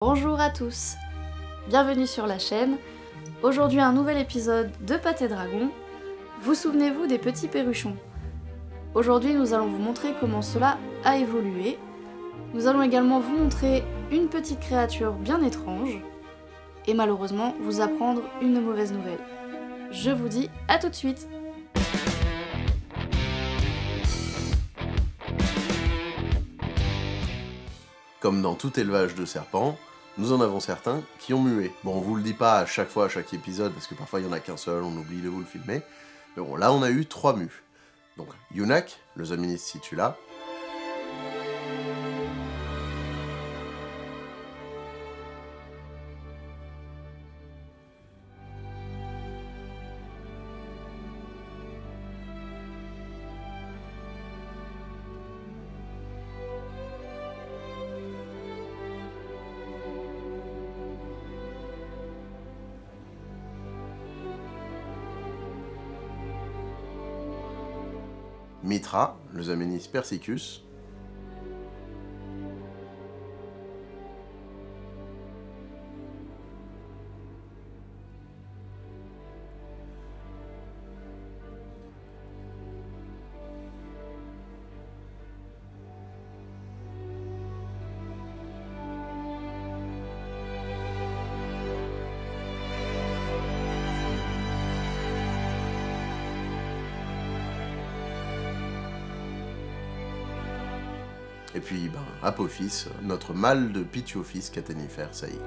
Bonjour à tous, bienvenue sur la chaîne. Aujourd'hui un nouvel épisode de Pâté Dragon. Vous souvenez-vous des petits perruchons? Aujourd'hui nous allons vous montrer comment cela a évolué. Nous allons également vous montrer une petite créature bien étrange. Et malheureusement vous apprendre une mauvaise nouvelle. Je vous dis à tout de suite. Comme dans tout élevage de serpents, nous en avons certains qui ont mué. Bon, on vous le dit pas à chaque fois, à chaque épisode, parce que parfois il y en a qu'un seul, on oublie de vous le filmer. Mais bon, là on a eu 3 mus. Donc, Yunak, le Zaminis situla, Mitra, le Zaminis persicus, et puis Apophis, notre mâle de Pitiophis caténifère saillie.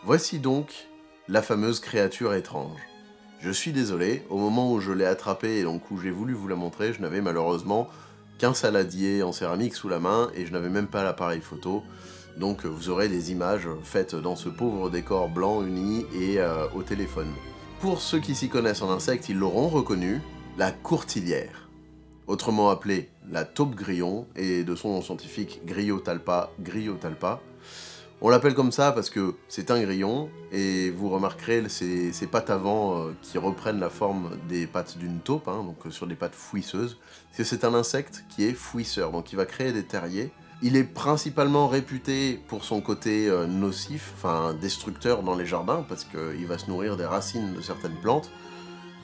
Voici donc la fameuse créature étrange. Je suis désolé, au moment où je l'ai attrapée et donc où j'ai voulu vous la montrer, je n'avais malheureusement qu'un saladier en céramique sous la main et je n'avais même pas l'appareil photo. Donc vous aurez des images faites dans ce pauvre décor blanc uni et au téléphone. Pour ceux qui s'y connaissent en insectes, ils l'auront reconnu, la courtilière. Autrement appelée la taupe grillon et de son nom scientifique Gryotalpa. On l'appelle comme ça parce que c'est un grillon, et vous remarquerez ces pattes avant qui reprennent la forme des pattes d'une taupe, donc sur des pattes fouisseuses, parce que c'est un insecte qui est fouisseur, donc il va créer des terriers. Il est principalement réputé pour son côté nocif, enfin destructeur dans les jardins, parce qu'il va se nourrir des racines de certaines plantes,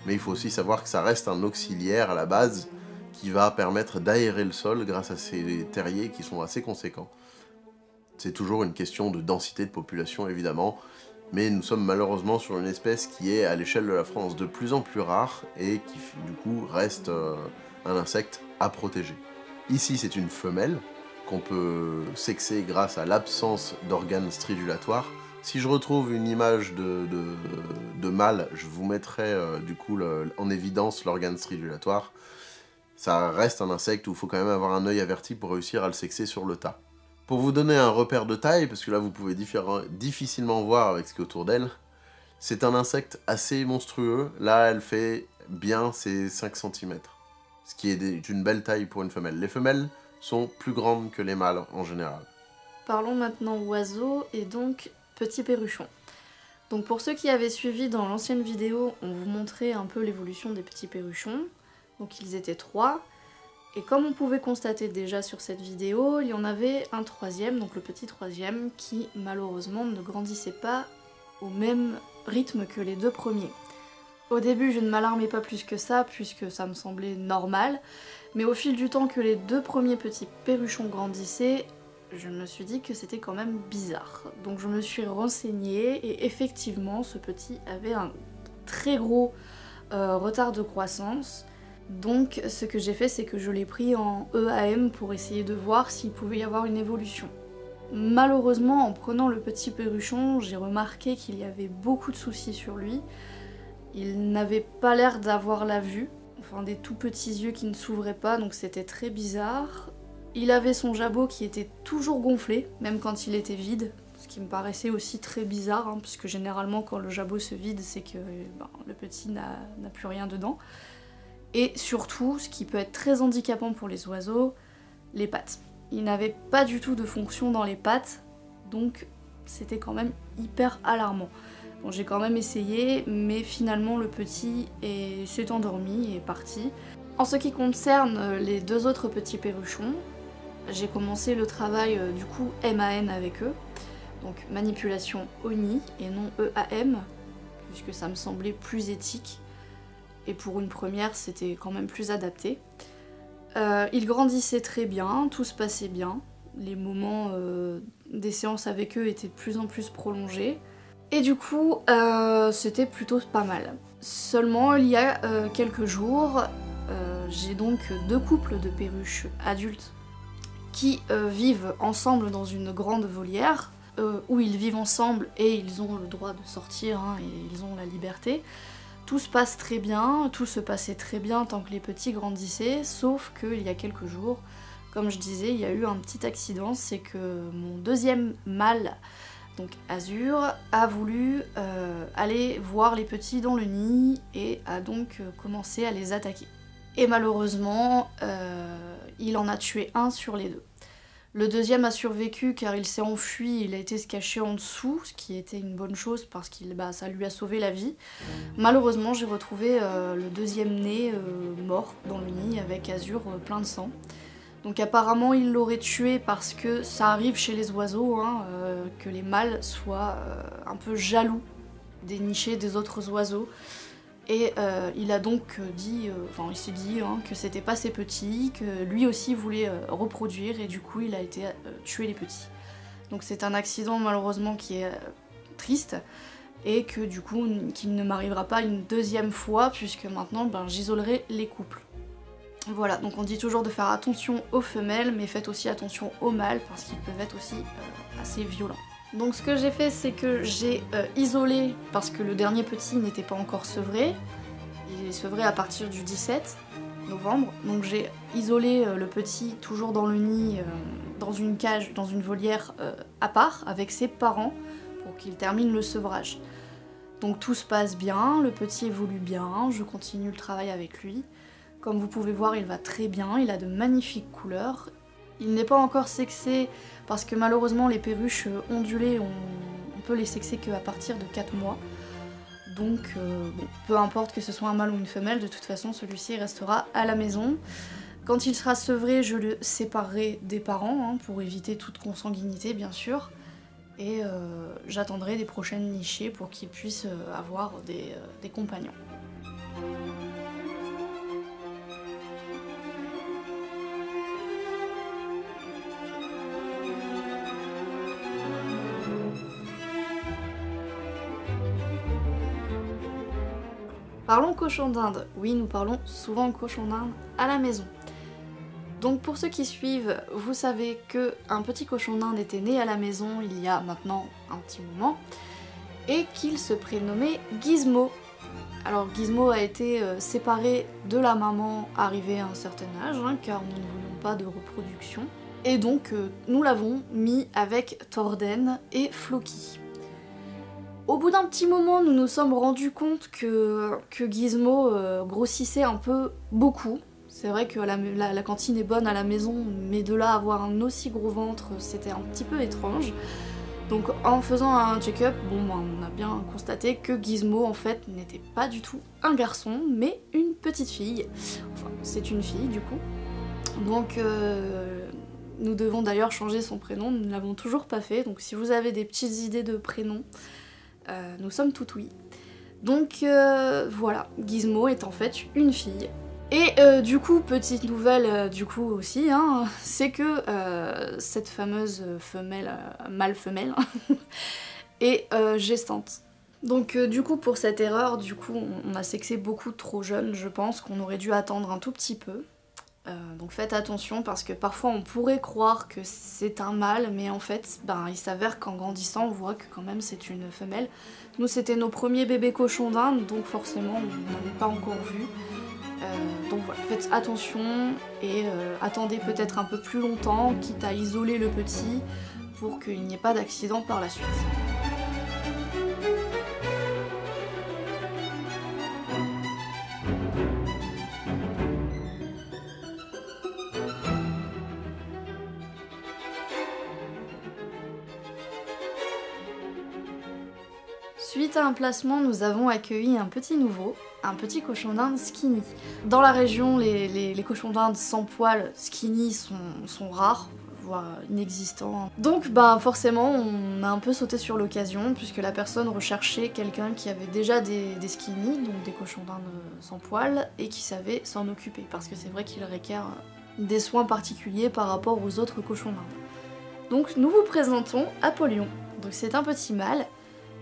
mais il faut aussi savoir que ça reste un auxiliaire à la base qui va permettre d'aérer le sol grâce à ces terriers qui sont assez conséquents. C'est toujours une question de densité de population évidemment, mais nous sommes malheureusement sur une espèce qui est à l'échelle de la France de plus en plus rare et qui du coup reste un insecte à protéger. Ici c'est une femelle qu'on peut sexer grâce à l'absence d'organes stridulatoires. Si je retrouve une image de mâle, je vous mettrai du coup en évidence l'organe stridulatoire. Ça reste un insecte où il faut quand même avoir un œil averti pour réussir à le sexer sur le tas. Pour vous donner un repère de taille, parce que là vous pouvez difficilement voir avec ce qui est autour d'elle, c'est un insecte assez monstrueux. Là elle fait bien ses 5 cm, ce qui est d'une belle taille pour une femelle. Les femelles sont plus grandes que les mâles en général. Parlons maintenant oiseaux et donc petits perruchons. Donc pour ceux qui avaient suivi dans l'ancienne vidéo, on vous montrait un peu l'évolution des petits perruchons. Donc ils étaient 3. Et comme on pouvait constater déjà sur cette vidéo, il y en avait un troisième, donc le petit troisième, qui malheureusement ne grandissait pas au même rythme que les 2 premiers. Au début, je ne m'alarmais pas plus que ça, puisque ça me semblait normal, mais au fil du temps que les 2 premiers petits perruchons grandissaient, je me suis dit que c'était quand même bizarre. Donc je me suis renseignée, et effectivement, ce petit avait un très gros retard de croissance. Donc ce que j'ai fait, c'est que je l'ai pris en EAM pour essayer de voir s'il pouvait y avoir une évolution. Malheureusement, en prenant le petit perruchon, j'ai remarqué qu'il y avait beaucoup de soucis sur lui. Il n'avait pas l'air d'avoir la vue, enfin des tout petits yeux qui ne s'ouvraient pas, donc c'était très bizarre. Il avait son jabot qui était toujours gonflé, même quand il était vide, ce qui me paraissait aussi très bizarre, hein, puisque généralement quand le jabot se vide, c'est que le petit n'a plus rien dedans. Et surtout, ce qui peut être très handicapant pour les oiseaux, les pattes. Il n'avait pas du tout de fonction dans les pattes, donc c'était quand même hyper alarmant. Bon, j'ai quand même essayé, mais finalement le petit s'est endormi et est parti. En ce qui concerne les deux autres petits perruchons, j'ai commencé le travail du coup MAN avec eux, donc manipulation ONI et non EAM, puisque ça me semblait plus éthique, et pour une première c'était quand même plus adapté. Ils grandissaient très bien, tout se passait bien, les moments des séances avec eux étaient de plus en plus prolongés, et du coup c'était plutôt pas mal. Seulement il y a quelques jours, j'ai donc deux couples de perruches adultes qui vivent ensemble dans une grande volière, où ils vivent ensemble et ils ont le droit de sortir, hein, et ils ont la liberté. Tout se passe très bien, tout se passait très bien tant que les petits grandissaient, sauf qu'il y a quelques jours, comme je disais, il y a eu un petit accident, c'est que mon deuxième mâle, donc Azur, a voulu aller voir les petits dans le nid et a donc commencé à les attaquer. Et malheureusement, il en a tué un sur les deux. Le deuxième a survécu car il s'est enfui, il a été se cacher en dessous, ce qui était une bonne chose parce que ça lui a sauvé la vie. Malheureusement, j'ai retrouvé le deuxième né mort dans le nid avec Azur plein de sang. Donc apparemment il l'aurait tué parce que ça arrive chez les oiseaux, hein, que les mâles soient un peu jaloux des nichés des autres oiseaux. Et il a donc dit, il s'est dit que c'était pas ses petits, que lui aussi voulait reproduire et du coup il a été tuer les petits. Donc c'est un accident malheureusement qui est triste et que du coup qu'il ne m'arrivera pas une deuxième fois puisque maintenant j'isolerai les couples. Voilà, donc on dit toujours de faire attention aux femelles mais faites aussi attention aux mâles parce qu'ils peuvent être aussi assez violents. Donc ce que j'ai fait, c'est que j'ai isolé, parce que le dernier petit n'était pas encore sevré, il est sevré à partir du 17 novembre, donc j'ai isolé le petit toujours dans le nid, dans une cage, dans une volière à part, avec ses parents, pour qu'il termine le sevrage. Donc tout se passe bien, le petit évolue bien, je continue le travail avec lui. Comme vous pouvez voir, il va très bien, il a de magnifiques couleurs. Il n'est pas encore sexé parce que malheureusement les perruches ondulées, on peut les sexer qu'à partir de 4 mois. Donc bon, peu importe que ce soit un mâle ou une femelle, de toute façon celui-ci restera à la maison. Quand il sera sevré, je le séparerai des parents, hein, pour éviter toute consanguinité bien sûr. Et j'attendrai des prochaines nichées pour qu'ils puissent avoir des compagnons. Parlons cochon d'Inde. Oui, nous parlons souvent cochon d'Inde à la maison. Donc pour ceux qui suivent, vous savez qu'un petit cochon d'Inde était né à la maison il y a maintenant un petit moment et qu'il se prénommait Gizmo. Alors Gizmo a été séparé de la maman arrivé à un certain âge, hein, car nous ne voulions pas de reproduction. Et donc nous l'avons mis avec Torden et Floki. Au bout d'un petit moment, nous nous sommes rendus compte que Gizmo grossissait un peu beaucoup. C'est vrai que la cantine est bonne à la maison, mais de là avoir un aussi gros ventre, c'était un petit peu étrange. Donc en faisant un check-up, on a bien constaté que Gizmo en fait n'était pas du tout un garçon, mais une petite fille. Enfin, c'est une fille du coup. Donc nous devons d'ailleurs changer son prénom, nous ne l'avons toujours pas fait. Donc si vous avez des petites idées de prénoms, nous sommes tout oui. Donc voilà, Gizmo est en fait une fille. Et du coup, petite nouvelle du coup aussi, hein, c'est que cette fameuse mâle-femelle est gestante. Donc du coup pour cette erreur, du coup on a sexé beaucoup trop jeune, je pense qu'on aurait dû attendre un tout petit peu. Donc faites attention parce que parfois on pourrait croire que c'est un mâle, mais en fait il s'avère qu'en grandissant on voit que quand même c'est une femelle. Nous c'était nos premiers bébés cochons d'Inde, donc forcément on n'avait pas encore vu. Donc voilà, faites attention et attendez peut-être un peu plus longtemps, quitte à isoler le petit pour qu'il n'y ait pas d'accident par la suite. Suite à un placement, nous avons accueilli un petit nouveau, un petit cochon d'Inde skinny. Dans la région, les cochons d'Inde sans poils skinny sont rares, voire inexistants. Donc forcément, on a un peu sauté sur l'occasion, puisque la personne recherchait quelqu'un qui avait déjà des skinny, donc des cochons d'Inde sans poils, et qui savait s'en occuper, parce que c'est vrai qu'il requiert des soins particuliers par rapport aux autres cochons d'Inde. Donc nous vous présentons Apollyon. Donc c'est un petit mâle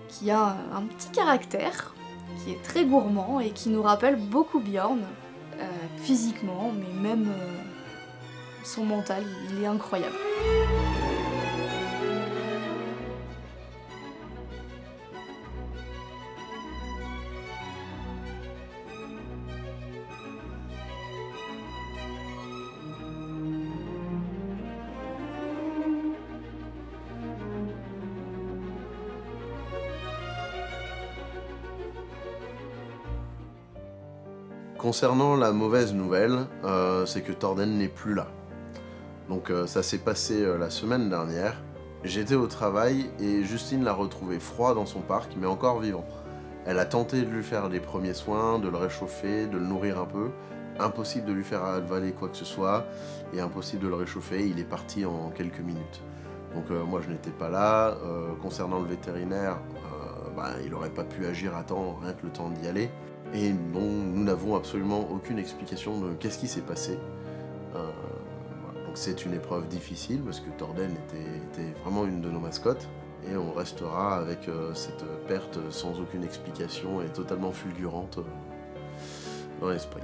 qui a un petit caractère, qui est très gourmand et qui nous rappelle beaucoup Bjorn, physiquement, mais même son mental, il est incroyable. Concernant la mauvaise nouvelle, c'est que Torden n'est plus là. Donc ça s'est passé la semaine dernière. J'étais au travail et Justine l'a retrouvé froid dans son parc, mais encore vivant. Elle a tenté de lui faire les premiers soins, de le réchauffer, de le nourrir un peu. Impossible de lui faire avaler quoi que ce soit, et impossible de le réchauffer, il est parti en quelques minutes. Donc moi je n'étais pas là. Concernant le vétérinaire, il n'aurait pas pu agir à temps, rien que le temps d'y aller. Et nous n'avons absolument aucune explication de qu'est-ce qui s'est passé. Voilà. Donc c'est une épreuve difficile parce que Torden était vraiment une de nos mascottes. Et on restera avec cette perte sans aucune explication et totalement fulgurante dans l'esprit.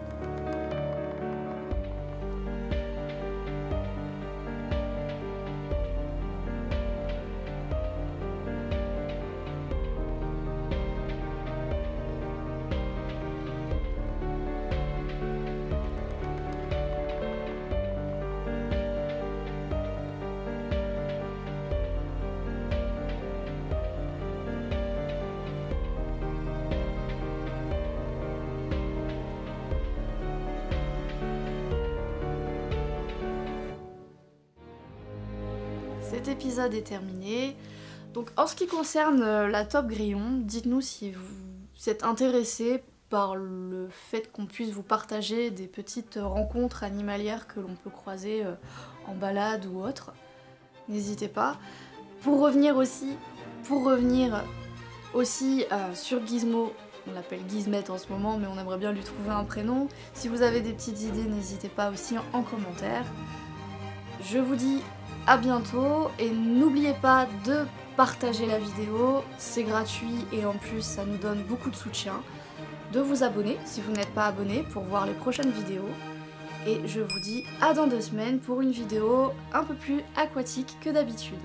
Cet épisode est terminé. Donc en ce qui concerne la Top Grillon, dites-nous si vous êtes intéressé par le fait qu'on puisse vous partager des petites rencontres animalières que l'on peut croiser en balade ou autre. N'hésitez pas. Pour revenir aussi sur Gizmo, on l'appelle Gizmette en ce moment, mais on aimerait bien lui trouver un prénom. Si vous avez des petites idées, n'hésitez pas aussi en commentaire. Je vous dis à bientôt et n'oubliez pas de partager la vidéo, c'est gratuit et en plus ça nous donne beaucoup de soutien. De vous abonner si vous n'êtes pas abonné pour voir les prochaines vidéos. Et je vous dis à dans 2 semaines pour une vidéo un peu plus aquatique que d'habitude.